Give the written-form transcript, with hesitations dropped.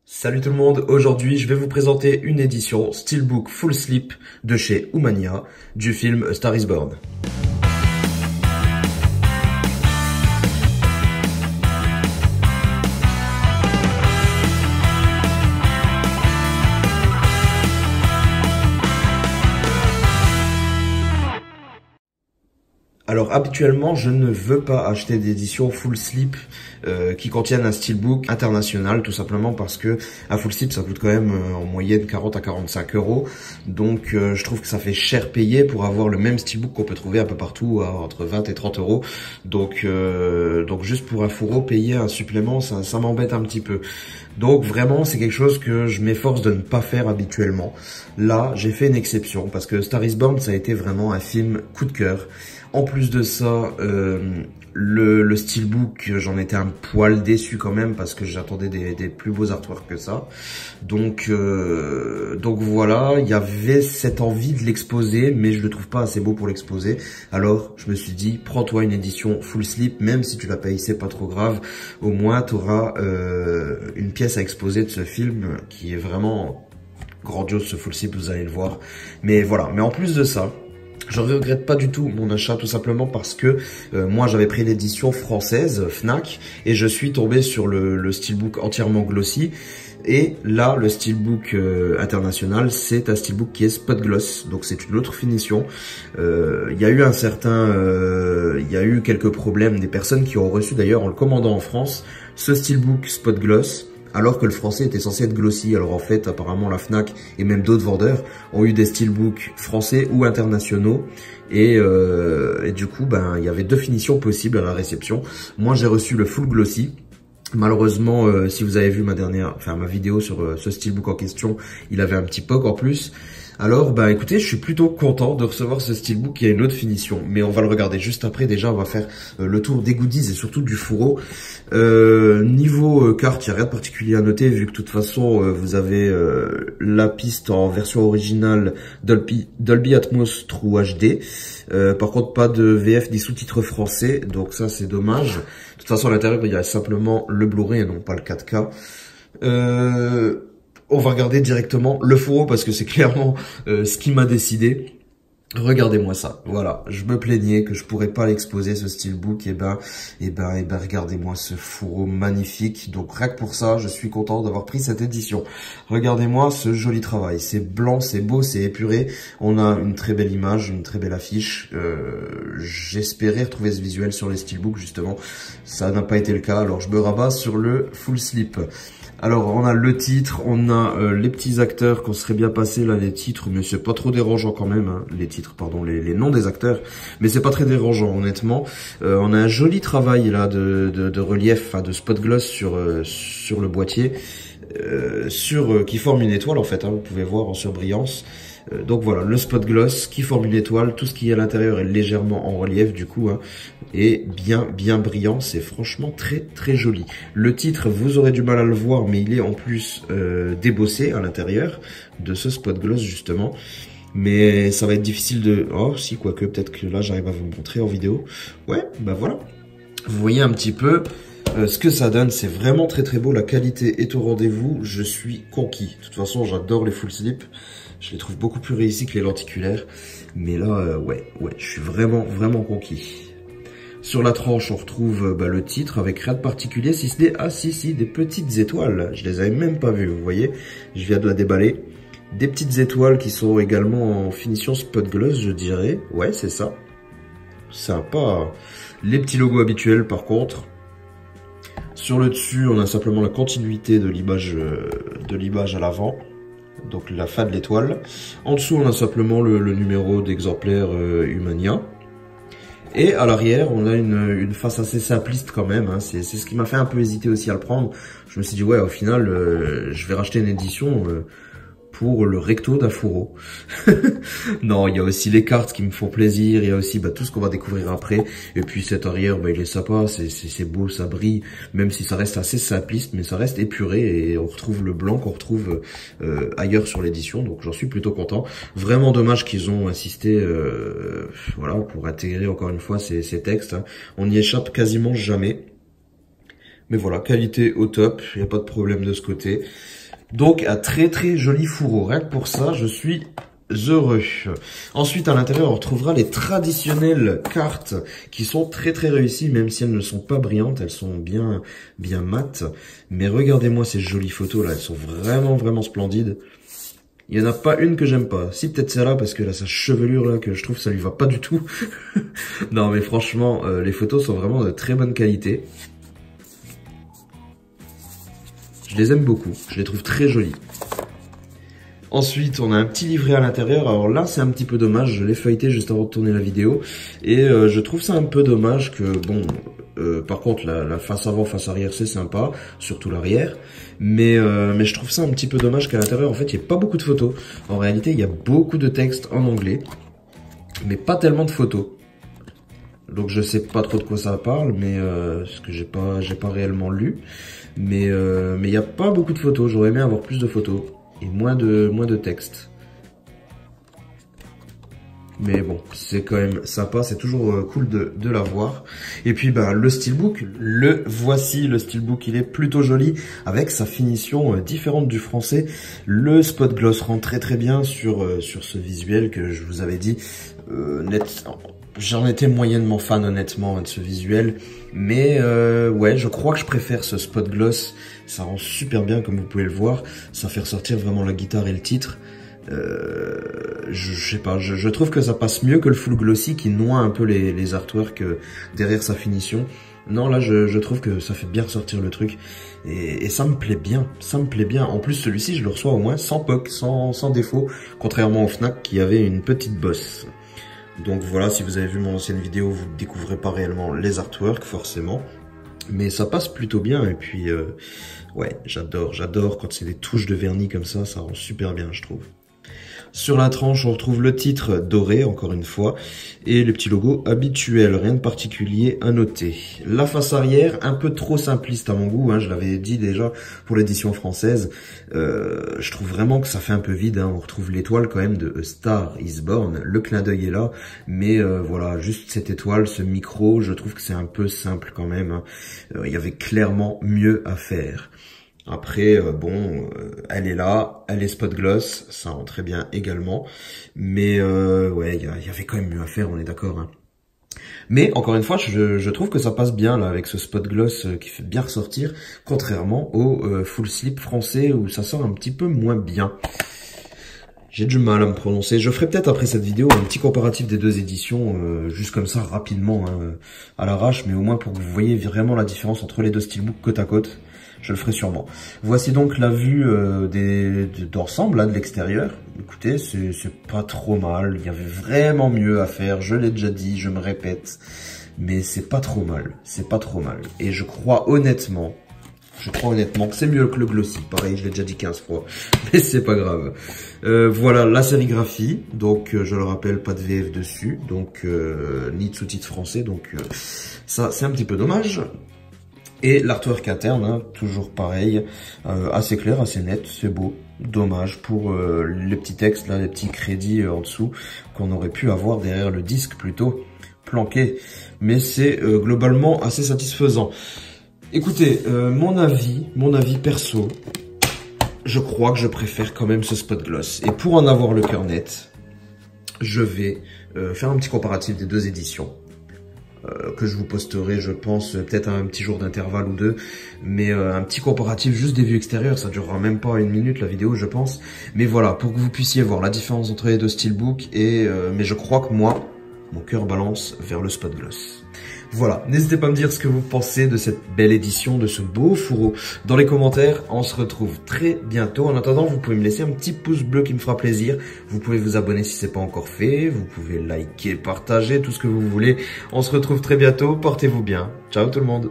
Salut tout le monde, aujourd'hui je vais vous présenter une édition Steelbook Full Slip de chez Humania du film A Star is Born. Alors habituellement, je ne veux pas acheter d'édition full slip qui contiennent un steelbook international, tout simplement parce que un full slip ça coûte quand même en moyenne 40 à 45 euros. Donc je trouve que ça fait cher payer pour avoir le même steelbook qu'on peut trouver un peu partout entre 20 et 30 euros. Donc juste pour un fourreau, payer un supplément, ça m'embête un petit peu. Donc vraiment, c'est quelque chose que je m'efforce de ne pas faire habituellement. Là, j'ai fait une exception parce que Star is Born, ça a été vraiment un film coup de cœur. En plus de ça, le steelbook, j'en étais un poil déçu quand même parce que j'attendais des plus beaux artworks que ça. Donc voilà, il y avait cette envie de l'exposer, mais je le trouve pas assez beau pour l'exposer. Alors je me suis dit, prends-toi une édition full slip, même si tu la payes, c'est pas trop grave. Au moins, tu auras une pièce à exposer de ce film qui est vraiment grandiose, ce full slip, vous allez le voir. Mais voilà, mais en plus de ça, je regrette pas du tout mon achat, tout simplement parce que moi j'avais pris l'édition française Fnac et je suis tombé sur le steelbook entièrement glossy. Et là, le steelbook international, c'est un steelbook qui est spot gloss, donc c'est une autre finition. Il y a eu quelques problèmes, des personnes qui ont reçu d'ailleurs en le commandant en France ce steelbook spot gloss, alors que le français était censé être glossy. Alors en fait, apparemment la Fnac et même d'autres vendeurs ont eu des steelbooks français ou internationaux. Et du coup, il y avait deux finitions possibles à la réception. Moi, j'ai reçu le full glossy. Malheureusement, si vous avez vu ma vidéo sur ce steelbook en question, il avait un petit POC en plus. Alors, écoutez, je suis plutôt content de recevoir ce steelbook qui a une autre finition. Mais on va le regarder juste après. Déjà, on va faire le tour des goodies et surtout du fourreau. Niveau carte, il n'y a rien de particulier à noter vu que de toute façon, vous avez la piste en version originale Dolby Atmos True HD. Par contre, pas de VF ni sous-titres français. Donc ça, c'est dommage. De toute façon, à l'intérieur, il y a simplement le Blu-ray et non pas le 4K. On va regarder directement le fourreau parce que c'est clairement ce qui m'a décidé. Regardez-moi ça, voilà, je me plaignais que je pourrais pas l'exposer ce steelbook, et regardez-moi ce fourreau magnifique. Donc rien que pour ça, je suis content d'avoir pris cette édition. Regardez-moi ce joli travail, c'est blanc, c'est beau, c'est épuré. On a une très belle image, une très belle affiche. J'espérais retrouver ce visuel sur les steelbooks justement, ça n'a pas été le cas. Alors je me rabats sur le full slip. Alors on a le titre, on a les petits acteurs qu'on serait bien passé là, les titres, mais c'est pas trop dérangeant quand même, hein. Les titres, pardon, les noms des acteurs, mais c'est pas très dérangeant honnêtement. On a un joli travail là de relief, de spot gloss sur le boîtier, qui forme une étoile en fait, hein, vous pouvez voir en surbrillance. Donc voilà, le spot gloss qui forme une étoile, tout ce qui est à l'intérieur est légèrement en relief du coup, hein, et bien brillant, c'est franchement très joli. Le titre, vous aurez du mal à le voir, mais il est en plus débossé à l'intérieur de ce spot gloss justement. Mais ça va être difficile de... Oh si, quoique peut-être que là j'arrive à vous montrer en vidéo. Ouais, voilà. Vous voyez un petit peu ce que ça donne, c'est vraiment très beau, la qualité est au rendez-vous, je suis conquis. De toute façon, j'adore les full slip. Je les trouve beaucoup plus réussis que les lenticulaires. Mais là, ouais, je suis vraiment conquis. Sur la tranche, on retrouve le titre avec rien de particulier, si ce n'est, si, des petites étoiles. Je les avais même pas vues, vous voyez. Je viens de la déballer. Des petites étoiles qui sont également en finition spot gloss, je dirais. Ouais, c'est ça. Sympa. Les petits logos habituels, par contre. Sur le dessus, on a simplement la continuité de l'image à l'avant. Donc la fin de l'étoile. En dessous, on a simplement le numéro d'exemplaire Humania. Et à l'arrière, on a une face assez simpliste quand même, hein. C'est ce qui m'a fait un peu hésiter aussi à le prendre. Je me suis dit, ouais, au final, je vais racheter une édition pour le recto d'un fourreau. Non, il y a aussi les cartes qui me font plaisir, il y a aussi tout ce qu'on va découvrir après. Et puis cet arrière, il est sympa, c'est beau, ça brille, même si ça reste assez simpliste, mais ça reste épuré et on retrouve le blanc qu'on retrouve ailleurs sur l'édition, donc j'en suis plutôt content. Vraiment dommage qu'ils ont insisté voilà, pour intégrer encore une fois ces textes, hein. On n'y échappe quasiment jamais. Mais voilà, qualité au top, il n'y a pas de problème de ce côté. Donc un très très joli fourreau, rien que pour ça je suis heureux. Ensuite à l'intérieur on retrouvera les traditionnelles cartes qui sont très très réussies, même si elles ne sont pas brillantes, elles sont bien mates. Mais regardez-moi ces jolies photos là, elles sont vraiment splendides. Il y en a pas une que j'aime pas. Si, peut-être celle-là, parce que là, sa chevelure, là, que je trouve, ça lui va pas du tout. Non, mais franchement, les photos sont vraiment de très bonne qualité. Je les aime beaucoup. Je les trouve très jolies. Ensuite, on a un petit livret à l'intérieur. Alors là, c'est un petit peu dommage. Je l'ai feuilleté juste avant de tourner la vidéo. Et je trouve ça un peu dommage que, bon... par contre, la face avant, face arrière, c'est sympa, surtout l'arrière. Mais je trouve ça un petit peu dommage qu'à l'intérieur, en fait, il n'y ait pas beaucoup de photos. En réalité, il y a beaucoup de textes en anglais, mais pas tellement de photos. Donc, je sais pas trop de quoi ça parle, mais parce que j'ai pas réellement lu. Mais il n'y a pas beaucoup de photos. J'aurais aimé avoir plus de photos et moins de textes. Mais bon, c'est quand même sympa, c'est toujours cool de l'avoir. Et puis ben le steelbook, le voici, le steelbook, il est plutôt joli avec sa finition différente du français. Le spot gloss rend très bien sur ce visuel que je vous avais dit. J'en étais moyennement fan honnêtement de ce visuel, mais ouais, je crois que je préfère ce spot gloss. Ça rend super bien comme vous pouvez le voir, ça fait ressortir vraiment la guitare et le titre. Je sais pas, je trouve que ça passe mieux que le full glossy qui noie un peu les artworks derrière sa finition. Non, là, je trouve que ça fait bien ressortir le truc. Et ça me plaît bien, ça me plaît bien. En plus, celui-ci, je le reçois au moins sans POC, sans défaut, contrairement au Fnac qui avait une petite bosse. Donc voilà, si vous avez vu mon ancienne vidéo, vous ne découvrez pas réellement les artworks, forcément. Mais ça passe plutôt bien, et puis, ouais, j'adore quand c'est des touches de vernis comme ça rend super bien, je trouve. Sur la tranche, on retrouve le titre doré, encore une fois, et le petit logo habituel, rien de particulier à noter. La face arrière, un peu trop simpliste à mon goût, hein, je l'avais dit déjà pour l'édition française. Je trouve vraiment que ça fait un peu vide, hein, on retrouve l'étoile quand même de A Star Is Born, le clin d'œil est là, mais voilà, juste cette étoile, ce micro, je trouve que c'est un peu simple quand même, hein. Il y avait clairement mieux à faire. Après, bon, elle est là, elle est spot gloss, ça rend très bien également. Mais ouais, il y avait quand même mieux à faire, on est d'accord. Hein. Mais encore une fois, je trouve que ça passe bien là avec ce spot gloss qui fait bien ressortir, contrairement au full slip français où ça sort un petit peu moins bien. J'ai du mal à me prononcer. Je ferai peut-être après cette vidéo un petit comparatif des deux éditions, juste comme ça rapidement, hein, à l'arrache, mais au moins pour que vous voyez vraiment la différence entre les deux steelbooks côte à côte. Je le ferai sûrement. Voici donc la vue d'ensemble, là, de l'extérieur. Écoutez, c'est pas trop mal. Il y avait vraiment mieux à faire. Je l'ai déjà dit, je me répète. Mais c'est pas trop mal. C'est pas trop mal. Et je crois honnêtement que c'est mieux que le glossy. Pareil, je l'ai déjà dit 15 fois. Mais c'est pas grave. Voilà la sérigraphie. Donc, je le rappelle, pas de VF dessus. Donc, ni de sous-titres français. Donc, ça, c'est un petit peu dommage. Et l'artwork interne, hein, toujours pareil, assez clair, assez net, c'est beau. Dommage pour les petits textes, là, les petits crédits en dessous, qu'on aurait pu avoir derrière le disque plutôt planqué. Mais c'est globalement assez satisfaisant. Écoutez, mon avis perso, je crois que je préfère quand même ce spot gloss. Et pour en avoir le cœur net, je vais faire un petit comparatif des deux éditions. Que je vous posterai, je pense, peut-être un petit jour d'intervalle ou deux, mais un petit comparatif juste des vues extérieures, ça durera même pas une minute la vidéo, je pense. Mais voilà, pour que vous puissiez voir la différence entre les deux steelbooks, mais je crois que moi, mon cœur balance vers le spot gloss. Voilà, n'hésitez pas à me dire ce que vous pensez de cette belle édition, de ce beau fourreau dans les commentaires. On se retrouve très bientôt. En attendant, vous pouvez me laisser un petit pouce bleu qui me fera plaisir. Vous pouvez vous abonner si c'est pas encore fait. Vous pouvez liker, partager, tout ce que vous voulez. On se retrouve très bientôt. Portez-vous bien. Ciao tout le monde.